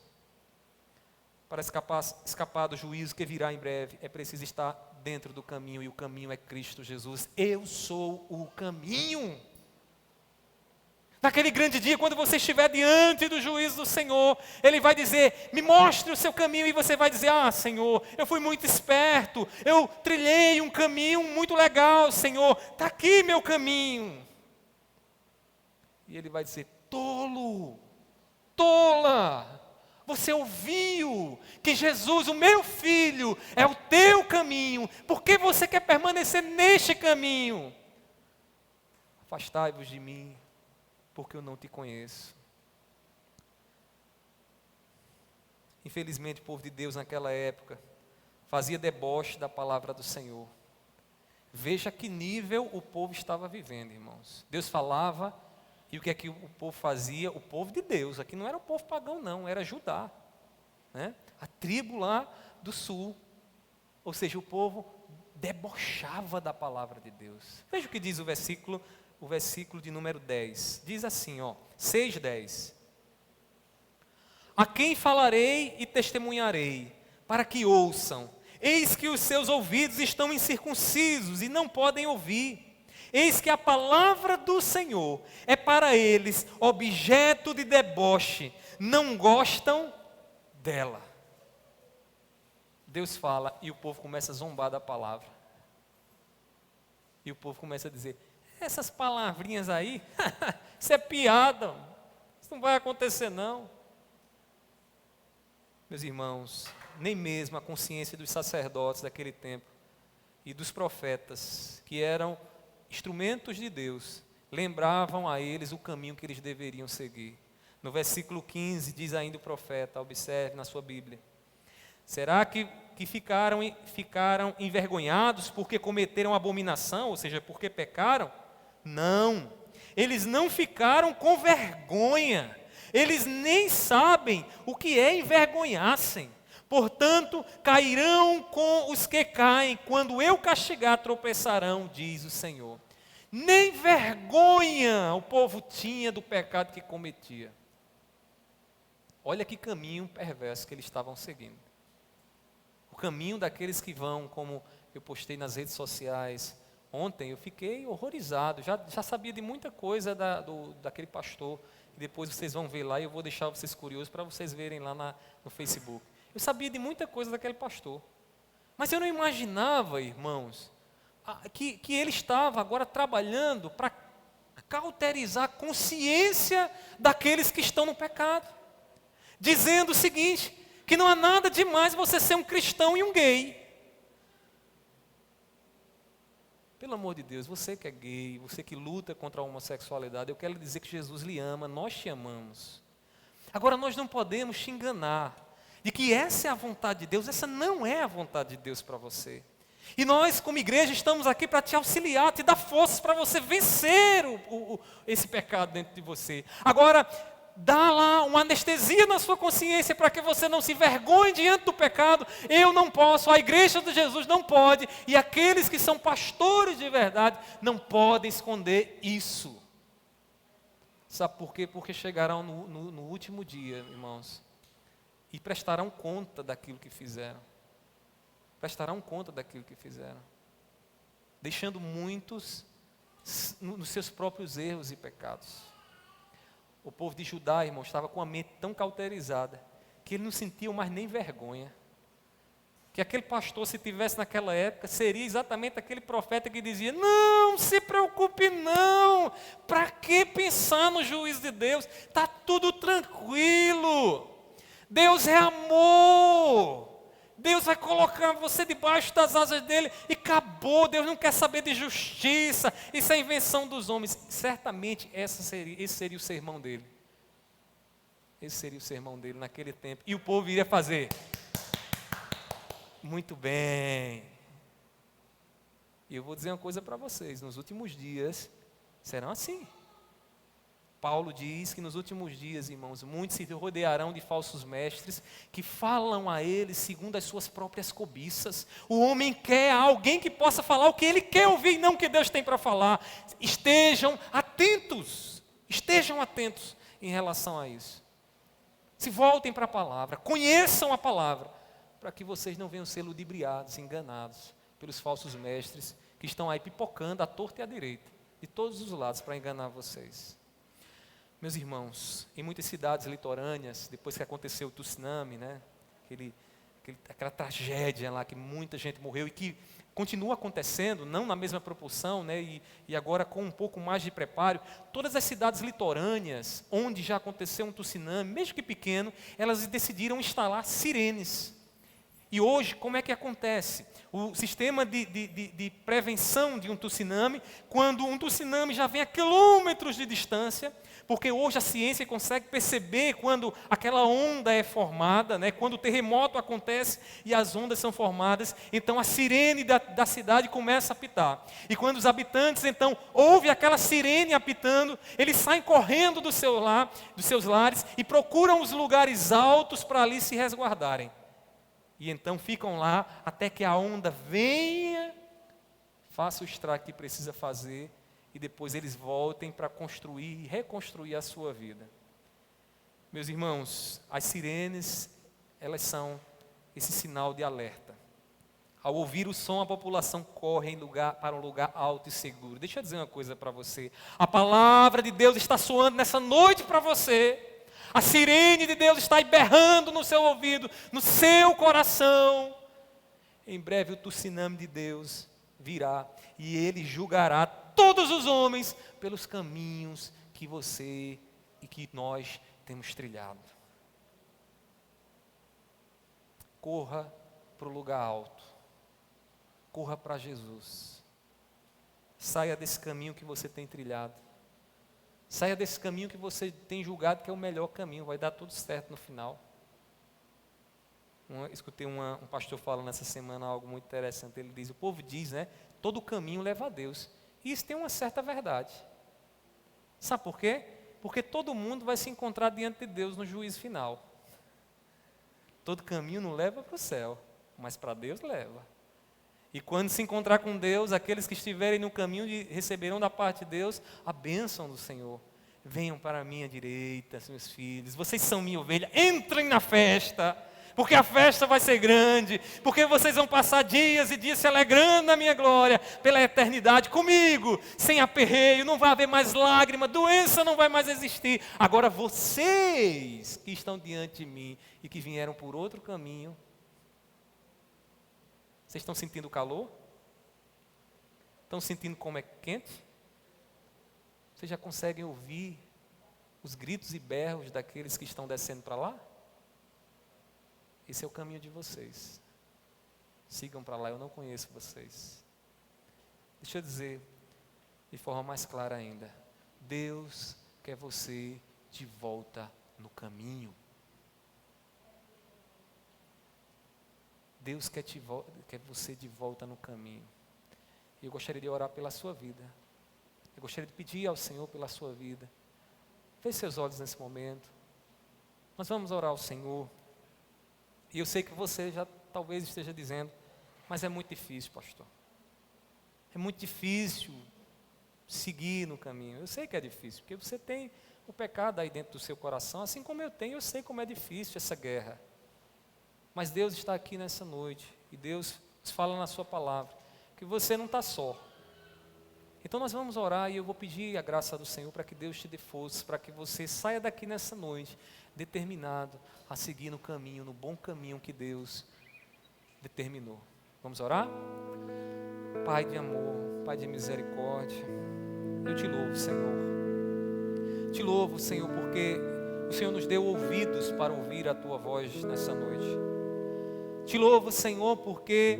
Para escapar do juízo que virá em breve, é preciso estar dentro do caminho, e o caminho é Cristo Jesus. Eu sou o caminho. Naquele grande dia, quando você estiver diante do juízo do Senhor, Ele vai dizer: me mostre o seu caminho, e você vai dizer: ah, Senhor, eu fui muito esperto, eu trilhei um caminho muito legal, Senhor, está aqui meu caminho. E Ele vai dizer: tolo, tola, você ouviu que Jesus, o meu filho, é o teu caminho, por que você quer permanecer neste caminho? Afastai-vos de mim, porque eu não te conheço. Infelizmente, o povo de Deus naquela época fazia deboche da palavra do Senhor. Veja que nível o povo estava vivendo, irmãos. Deus falava, e o que é que o povo fazia? O povo de Deus, aqui não era o povo pagão não, era Judá, né? A tribo lá do sul. Ou seja, o povo debochava da palavra de Deus. Veja o que diz o versículo de número 10, diz assim, 6:10. A quem falarei e testemunharei, para que ouçam? Eis que os seus ouvidos estão incircuncisos e não podem ouvir. Eis que a palavra do Senhor é para eles objeto de deboche, não gostam dela. Deus fala e o povo começa a zombar da palavra. E o povo começa a dizer: essas palavrinhas aí, isso é piada, isso não vai acontecer não. Meus irmãos, nem mesmo a consciência dos sacerdotes daquele tempo e dos profetas, que eram instrumentos de Deus, lembravam a eles o caminho que eles deveriam seguir. No versículo 15 diz ainda o profeta, observe na sua Bíblia: será que ficaram envergonhados porque cometeram abominação, ou seja, porque pecaram? Não, eles não ficaram com vergonha, eles nem sabem o que é envergonhar-se. Portanto, cairão com os que caem, quando eu castigar, tropeçarão, diz o Senhor. Nem vergonha o povo tinha do pecado que cometia. Olha que caminho perverso que eles estavam seguindo. O caminho daqueles que vão, como eu postei nas redes sociais ontem, eu fiquei horrorizado, já sabia de muita coisa daquele pastor, e depois vocês vão ver lá, e eu vou deixar vocês curiosos para vocês verem lá no Facebook. Eu sabia de muita coisa daquele pastor, mas eu não imaginava, irmãos, que ele estava agora trabalhando para cauterizar a consciência daqueles que estão no pecado, dizendo o seguinte, que não há nada demais você ser um cristão e um gay. Pelo amor de Deus, você que é gay, você que luta contra a homossexualidade, eu quero lhe dizer que Jesus lhe ama, nós te amamos. Agora, nós não podemos te enganar de que essa é a vontade de Deus, essa não é a vontade de Deus para você. E nós, como igreja, estamos aqui para te auxiliar, te dar forças para você vencer esse pecado dentro de você. Agora, dá lá uma anestesia na sua consciência para que você não se envergonhe diante do pecado. Eu não posso, a igreja de Jesus não pode, e aqueles que são pastores de verdade não podem esconder isso. Sabe por quê? Porque chegarão no último dia, irmãos, e prestarão conta daquilo que fizeram. Prestarão conta daquilo que fizeram, deixando muitos nos seus próprios erros e pecados. O povo de Judá, irmão, estava com a mente tão cauterizada que ele não sentia mais nem vergonha. Que aquele pastor, se tivesse naquela época, seria exatamente aquele profeta que dizia: não se preocupe não, para que pensar no juízo de Deus? Está tudo tranquilo, Deus é amor, Deus vai colocar você debaixo das asas dele e acabou. Deus não quer saber de justiça, isso é invenção dos homens. Certamente esse seria o sermão dele. Esse seria o sermão dele naquele tempo. E o povo iria fazer: muito bem. E eu vou dizer uma coisa para vocês: nos últimos dias serão assim. Paulo diz que nos últimos dias, irmãos, muitos se rodearão de falsos mestres que falam a eles segundo as suas próprias cobiças. O homem quer alguém que possa falar o que ele quer ouvir e não o que Deus tem para falar. Estejam atentos em relação a isso. Se voltem para a palavra, conheçam a palavra, para que vocês não venham ser ludibriados, enganados pelos falsos mestres que estão aí pipocando à torta e à direita, de todos os lados, para enganar vocês. Meus irmãos, em muitas cidades litorâneas, depois que aconteceu o tsunami, né, aquela tragédia lá que muita gente morreu e que continua acontecendo, não na mesma proporção, né, e agora com um pouco mais de preparo, todas as cidades litorâneas, onde já aconteceu um tsunami, mesmo que pequeno, elas decidiram instalar sirenes. E hoje, como é que acontece? O sistema de prevenção de um tsunami, quando um tsunami já vem a quilômetros de distância, porque hoje a ciência consegue perceber quando aquela onda é formada, né, quando o terremoto acontece e as ondas são formadas, então a sirene da cidade começa a apitar. E quando os habitantes então ouvem aquela sirene apitando, eles saem correndo dos seus lares e procuram os lugares altos para ali se resguardarem. E então ficam lá até que a onda venha, faça o estrago que precisa fazer, e depois eles voltem para construir e reconstruir a sua vida. Meus irmãos, as sirenes, elas são esse sinal de alerta. Ao ouvir o som, a população corre para um lugar alto e seguro. Deixa eu dizer uma coisa para você. A palavra de Deus está soando nessa noite para você. A sirene de Deus está berrando no seu ouvido, no seu coração. Em breve o tsunami de Deus virá e Ele julgará todos os homens pelos caminhos que você e que nós temos trilhado. Corra para o lugar alto. Corra para Jesus. Saia desse caminho que você tem trilhado. Saia desse caminho que você tem julgado que é o melhor caminho. Vai dar tudo certo no final. Escutei um pastor falando essa semana algo muito interessante. Ele diz, o povo diz, né? Todo caminho leva a Deus. E isso tem uma certa verdade. Sabe por quê? Porque todo mundo vai se encontrar diante de Deus no juízo final. Todo caminho não leva para o céu, mas para Deus leva. E quando se encontrar com Deus, aqueles que estiverem no caminho receberão da parte de Deus a bênção do Senhor. Venham para a minha direita, meus filhos, vocês são minha ovelha, entrem na festa, porque a festa vai ser grande, porque vocês vão passar dias e dias se alegrando na minha glória, pela eternidade comigo, sem aperreio, não vai haver mais lágrima, doença não vai mais existir. Agora vocês que estão diante de mim e que vieram por outro caminho, vocês estão sentindo o calor? Estão sentindo como é quente? Vocês já conseguem ouvir os gritos e berros daqueles que estão descendo para lá? Esse é o caminho de vocês. Sigam para lá, eu não conheço vocês. Deixa eu dizer de forma mais clara ainda. Deus quer você de volta no caminho. Deus quer você de volta no caminho. E eu gostaria de orar pela sua vida. Eu gostaria de pedir ao Senhor pela sua vida. Feche seus olhos nesse momento. Nós vamos orar ao Senhor. E eu sei que você já talvez esteja dizendo, mas é muito difícil, pastor. É muito difícil seguir no caminho. Eu sei que é difícil, porque você tem o pecado aí dentro do seu coração, assim como eu tenho, eu sei como é difícil essa guerra. Mas Deus está aqui nessa noite, e Deus fala na sua palavra, que você não está só. Então nós vamos orar e eu vou pedir a graça do Senhor para que Deus te dê forças, para que você saia daqui nessa noite, determinado a seguir no caminho, no bom caminho que Deus determinou. Vamos orar? Pai de amor, Pai de misericórdia, eu te louvo, Senhor. Te louvo, Senhor, porque o Senhor nos deu ouvidos para ouvir a Tua voz nessa noite. Te louvo, Senhor, porque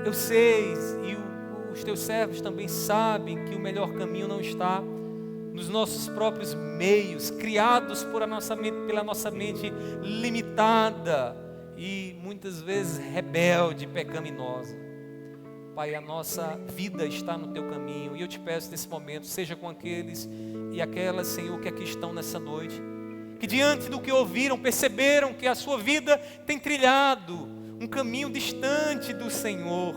eu sei e os Teus servos também sabem que o melhor caminho não está nos nossos próprios meios, criados pela nossa mente limitada e muitas vezes rebelde, pecaminosa. Pai, a nossa vida está no Teu caminho e eu te peço nesse momento, seja com aqueles e aquelas, Senhor, que aqui estão nessa noite, que diante do que ouviram, perceberam que a sua vida tem trilhado um caminho distante do Senhor,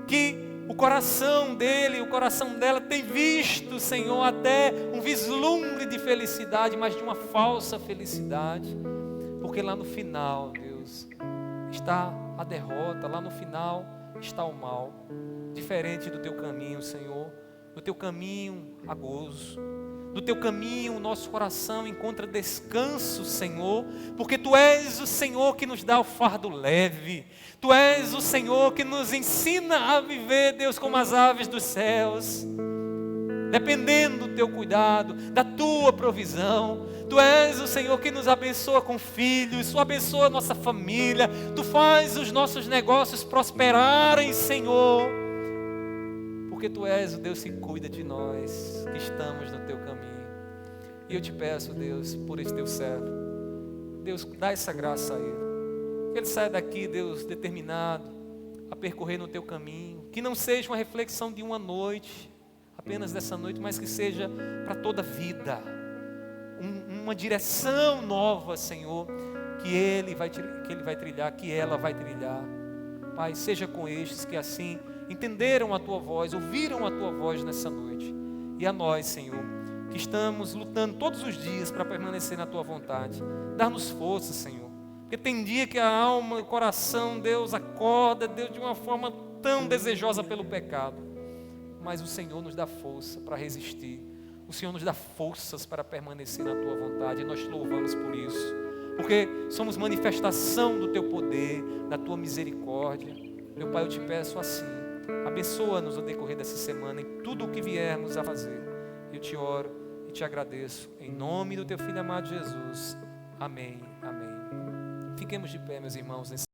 que o coração dele, o coração dela tem visto, Senhor, até um vislumbre de felicidade, mas de uma falsa felicidade, porque lá no final, Deus, está a derrota, lá no final está o mal, diferente do teu caminho, Senhor. Do teu caminho há gozo, do teu caminho o nosso coração encontra descanso, Senhor, porque Tu és o Senhor que nos dá o fardo leve, Tu és o Senhor que nos ensina a viver, Deus, como as aves dos céus, dependendo do Teu cuidado, da Tua provisão. Tu és o Senhor que nos abençoa com filhos, Tu abençoa a nossa família, Tu faz os nossos negócios prosperarem, Senhor, porque Tu és o Deus que cuida de nós, que estamos no Teu caminho. E eu te peço, Deus, por esse Teu servo, Deus, dá essa graça a ele, que ele saia daqui, Deus, determinado a percorrer no Teu caminho, que não seja uma reflexão de uma noite, apenas dessa noite, mas que seja para toda a vida, uma direção nova, Senhor, que ele vai trilhar, que ela vai trilhar. Pai, seja com estes que assim entenderam a Tua voz, ouviram a Tua voz nessa noite. E a nós, Senhor, que estamos lutando todos os dias para permanecer na Tua vontade, dá-nos força, Senhor. Porque tem dia que a alma, o coração, Deus, acorda, Deus, de uma forma tão desejosa pelo pecado. Mas o Senhor nos dá força para resistir. O Senhor nos dá forças para permanecer na Tua vontade. E nós te louvamos por isso. Porque somos manifestação do Teu poder, da Tua misericórdia. Meu Pai, eu te peço assim, abençoa-nos no decorrer dessa semana, em tudo o que viermos a fazer. Eu te oro e te agradeço, em nome do Teu Filho amado Jesus. Amém, amém. Fiquemos de pé, meus irmãos, nesse